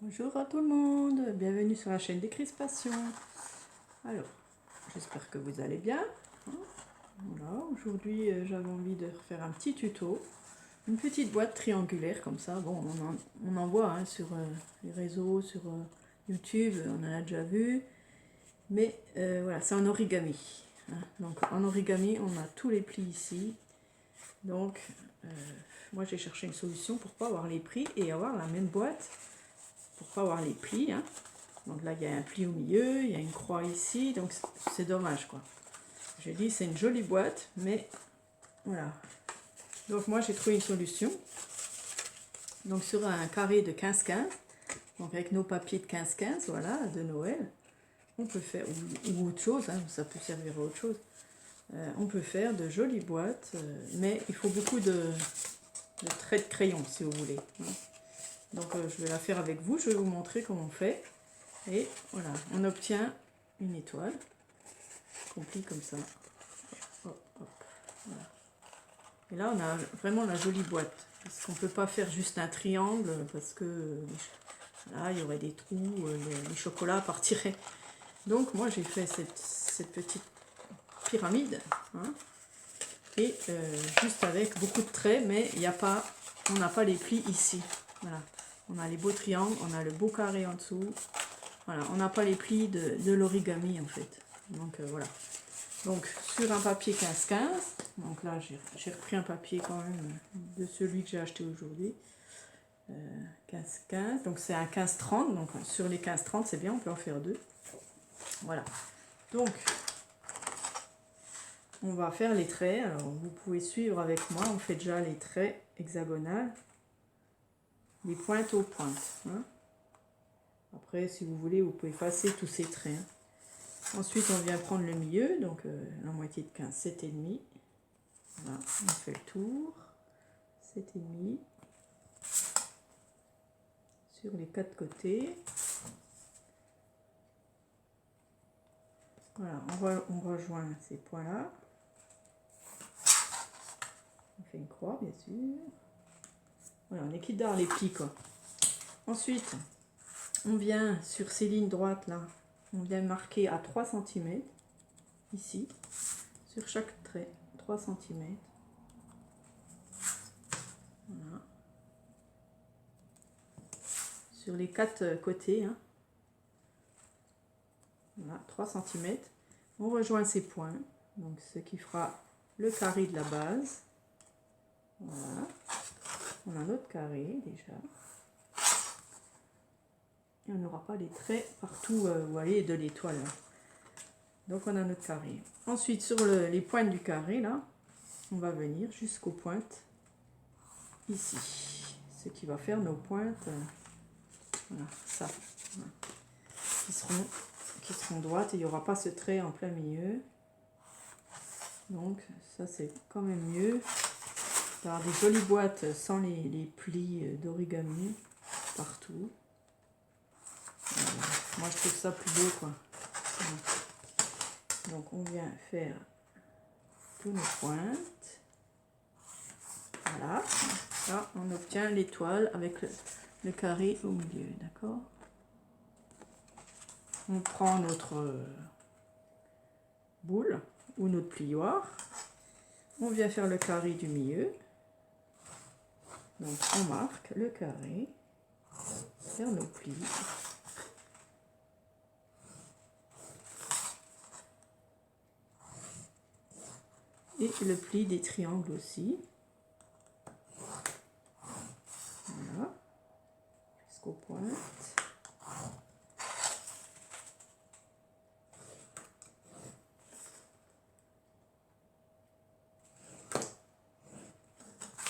Bonjour à tout le monde, bienvenue sur la chaîne Décrispation. Alors, j'espère que vous allez bien. Voilà, aujourd'hui j'avais envie de refaire un petit tuto. Une petite boîte triangulaire comme ça. Bon, on en voit hein, sur les réseaux, sur YouTube, on en a déjà vu. Mais voilà, c'est en origami. Hein. Donc en origami, on a tous les plis ici. Donc, moi j'ai cherché une solution pour pas avoir les plis et avoir la même boîte. Pour pas avoir les plis. Hein. Donc là, il y a un pli au milieu, il y a une croix ici, donc c'est dommage quoi. J'ai dit c'est une jolie boîte, mais voilà. Donc moi j'ai trouvé une solution. Donc sur un carré de 15-15, donc avec nos papiers de 15-15, voilà, de Noël, on peut faire, ou autre chose, hein, ça peut servir à autre chose. On peut faire de jolies boîtes, mais il faut beaucoup de traits de crayon si vous voulez. Hein. Donc je vais la faire avec vous, je vais vous montrer comment on fait. Et voilà, on obtient une étoile, qu'on plie comme ça. Hop, hop, voilà. Et là, on a vraiment la jolie boîte. Parce qu'on ne peut pas faire juste un triangle, parce que là, il y aurait des trous, les chocolats partiraient. Donc moi, j'ai fait cette petite pyramide. Hein, et juste avec beaucoup de traits, mais il n'y a pas, on n'a pas les plis ici. Voilà. On a les beaux triangles, on a le beau carré en dessous. Voilà, on n'a pas les plis de l'origami en fait. Donc voilà. Donc sur un papier 15-15, donc là j'ai repris un papier quand même de celui que j'ai acheté aujourd'hui. 15-15, donc c'est un 15-30, donc sur les 15-30 c'est bien, on peut en faire deux. Voilà. Donc on va faire les traits. Alors vous pouvez suivre avec moi, on fait déjà les traits hexagonales, les pointes aux pointes. Hein. Après si vous voulez vous pouvez effacer tous ces traits. Hein. Ensuite, on vient prendre le milieu, donc la moitié de 15, 7,5. Voilà, on fait le tour. 7,5. Sur les quatre côtés. Voilà, on rejoint ces points-là. On fait une croix, bien sûr. Voilà, on est quitte d'avoir les plis, quoi. Ensuite, on vient sur ces lignes droites, là, on vient marquer à 3 cm, ici, sur chaque trait, 3 cm. Voilà. Sur les quatre côtés, hein. Voilà, 3 cm. On rejoint ces points, donc ce qui fera le carré de la base. Voilà. On a notre carré déjà. Et on n'aura pas les traits partout, vous voyez, de l'étoile. Donc on a notre carré. Ensuite, sur les pointes du carré, là, on va venir jusqu'aux pointes ici. Ce qui va faire nos pointes, voilà, ça. Voilà, qui seront droites et il n'y aura pas ce trait en plein milieu. Donc ça c'est quand même mieux d'avoir des jolies boîtes sans les plis d'origami partout. Moi je trouve ça plus beau quoi. Voilà. Donc on vient faire tous nos pointes. Voilà. Là on obtient l'étoile avec le carré au milieu, d'accord. On prend notre boule ou notre plioir. On vient faire le carré du milieu. Donc on marque le carré, faire nos plis. Et le pli des triangles aussi. Voilà. Jusqu'aux pointes.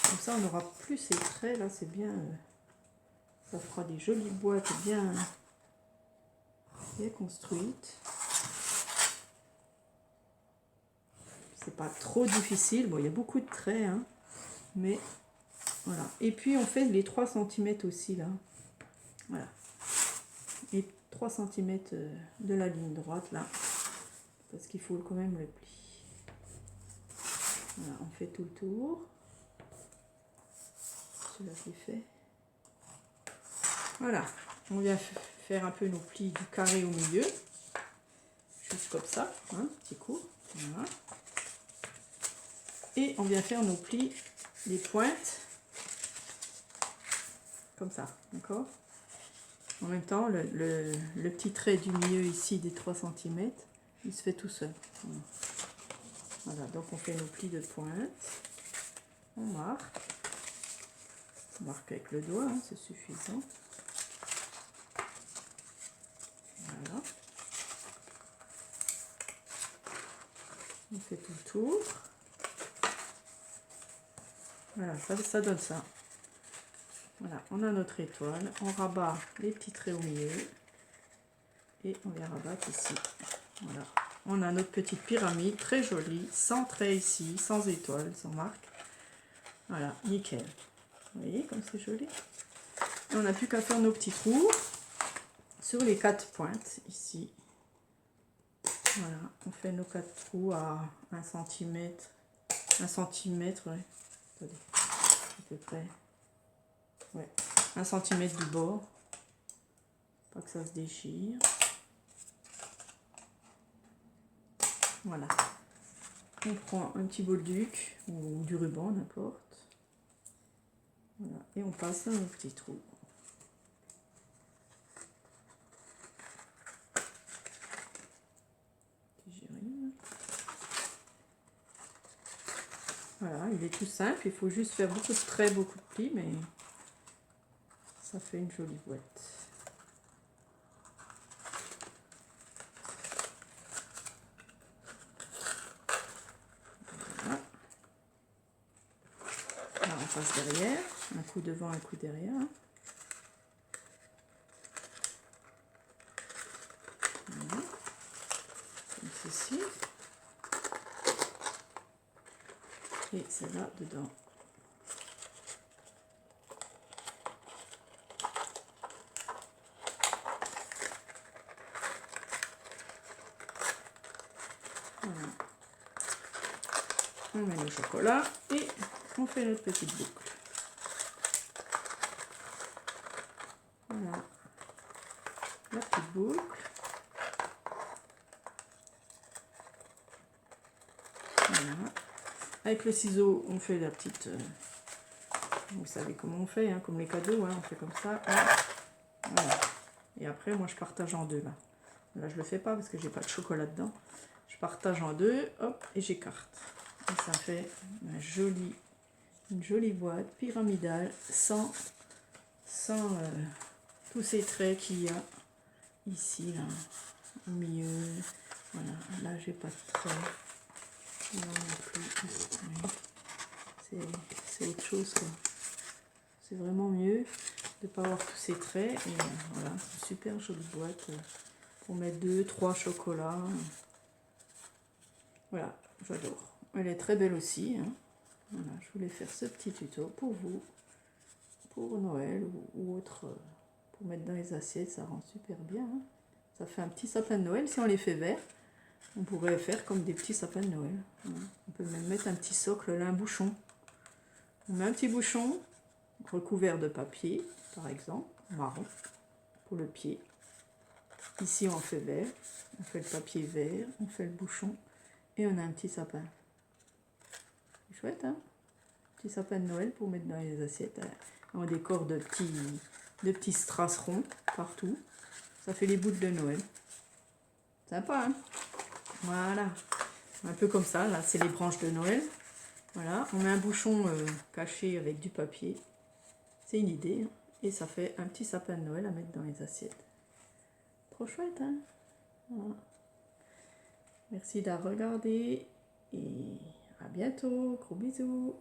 Comme ça on n'aura plus ces traits là, c'est bien. Ça fera des jolies boîtes bien construites. C'est pas trop difficile. Bon, il y a beaucoup de traits, hein, mais voilà. Et puis on fait les 3 cm aussi là. Voilà. Et 3 cm de la ligne droite là. Parce qu'il faut quand même le pli. Voilà, on fait tout le tour. Celui-là c'est fait. Voilà. On vient faire un peu nos plis du carré au milieu. Juste comme ça, hein, petit coup. Voilà. Et on vient faire nos plis, les pointes, comme ça, d'accord? En même temps, le petit trait du milieu ici des 3 cm, il se fait tout seul. Voilà. Voilà, donc on fait nos plis de pointe. On marque. On marque avec le doigt, hein, c'est suffisant. Voilà. On fait tout le tour. Voilà, ça donne ça. Voilà, on a notre étoile. On rabat les petits traits au milieu. Et on les rabattre ici. Voilà. On a notre petite pyramide, très jolie, sans trait ici, sans étoile, sans marque. Voilà, nickel. Vous voyez comme c'est joli. Et on n'a plus qu'à faire nos petits trous sur les 4 pointes ici. Voilà, on fait nos 4 trous à 1 cm. 1 cm, ouais. Attendez, à peu près. Ouais, 1 cm du bord. Pas que ça se déchire. Voilà. On prend un petit bolduc ou du ruban, n'importe. Voilà. Et on passe dans nos petits trous. Voilà, il est tout simple. Il faut juste faire beaucoup de traits, beaucoup de plis, mais ça fait une jolie boîte. Voilà. Là, on passe derrière. Un coup devant, un coup derrière. Voilà. Comme ceci. Et c'est là dedans. Voilà. On met le chocolat et on fait notre petite boucle. Voilà. La petite boucle. Voilà. Avec le ciseau, on fait la petite... vous savez comment on fait, hein, comme les cadeaux, hein, on fait comme ça. Voilà. Et après, moi, je partage en deux, là. Là, je le fais pas parce que j'ai pas de chocolat dedans. Je partage en deux, hop, et j'écarte. Et ça fait une jolie boîte pyramidale sans tous ces traits qu'il y a ici, là, au milieu. Voilà, là, j'ai pas de traits. Là non plus. C'est autre chose, quoi. C'est vraiment mieux de ne pas avoir tous ces traits. Et voilà, c'est une super jolie boîte pour mettre 2-3 chocolats. Voilà, j'adore. Elle est très belle aussi. Hein. Voilà, je voulais faire ce petit tuto pour vous, pour Noël ou autre, pour mettre dans les assiettes. Ça rend super bien. Hein. Ça fait un petit sapin de Noël. Si on les fait verts, on pourrait faire comme des petits sapins de Noël. Voilà. On peut même mettre un petit socle là, un bouchon. On met un petit bouchon recouvert de papier, par exemple, marron, pour le pied. Ici, on fait vert. On fait le papier vert, on fait le bouchon et on a un petit sapin. C'est chouette, hein? Petit sapin de Noël pour mettre dans les assiettes. On décore de petits strass ronds partout. Ça fait les boules de Noël. Sympa, hein? Voilà. Un peu comme ça, là, c'est les branches de Noël. Voilà, on met un bouchon caché avec du papier. C'est une idée. Hein? Et ça fait un petit sapin de Noël à mettre dans les assiettes. Trop chouette, hein? Voilà. Merci d'avoir regardé et à bientôt. Gros bisous.